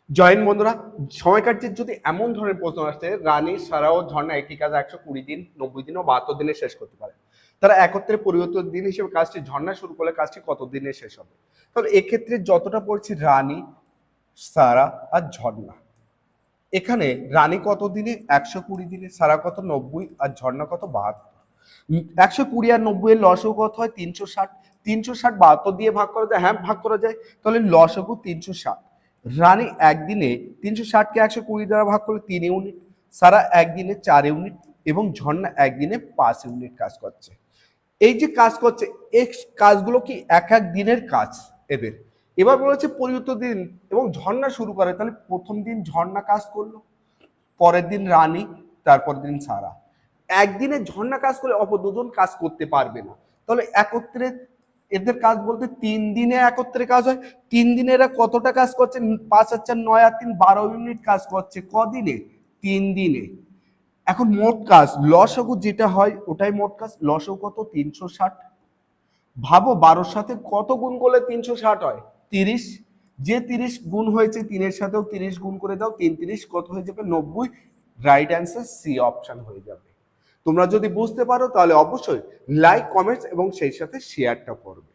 Join বন্ধুরা, সময় কাটছে যদি এমন ধরনের প্রশ্ন আসছে রানী সারা ও ঝর্ণা একই কাজ 120 দিন, 90 দিন ও 72 দিনে শেষ করতে পারে। তারা একত্রে পরিবর্তিত দিন হিসেবে কাজটি ঝর্ণা শুরু করলে কাজটি কত দিনে শেষ হবে? তাহলে এক্ষেত্রে যতটা পড়ছি রানী, সারা আর ঝর্ণা, এখানে রানী কত দিনে? 120 দিনে। সারা কত? 90। আর ঝর্ণা কত? 72। 120 আর 90 এর লসগু কত হয়? 360। 360 72 দিয়ে ভাগ করা যায়, হ্যাঁ ভাগ করা যায়। তাহলে লসগু 360। রানী একদিনে 360 কে 120 দ্বারা ভাগ করলে 3 ইউনিট, সারা একদিনে 4 ইউনিট এবং ঝর্ণা একদিনে 5 ইউনিট কাজ করছে। এই যে কাজ করছে, এই কাজগুলো কি এক এক দিনের কাজ এদের। এবার বলেছে পরিবর্তিত দিন এবং ঝর্ণা শুরু করে, তাহলে প্রথম দিন ঝর্ণা কাজ করলো, পরের দিন রানী, তারপর দিন সারা। একদিনে ঝর্ণা কাজ করলে অপর দুজন কাজ করতে পারবে না। তাহলে একত্রে এদের কাজ বলতে 3 দিনে একত্রে কাজ হয়। 3 দিনে এরা কতটা কাজ করছে? 5 আর 4 9 আর 3 12 ইউনিট কাজ করছে। কদিনে? 3 দিনে। এখন মোট কাজ লসগু যেটা হয় ওটাই মোট কাজ। লসগু কত? 360। ভাবো 12 সাথে কত গুণ করলে 360 হয়? 30। যে 30 গুণ হয়েছে 3 এর সাথেও 30 গুণ করে দাও, 3 30 কত হয়ে যাবে? 90। রাইট অ্যান্সার সি অপশন হয়ে যাবে। তোমরা যদি বুঝতে পারো তাহলে অবশ্যই লাইক, কমেন্টস এবং সেই সাথে শেয়ারটা করবে।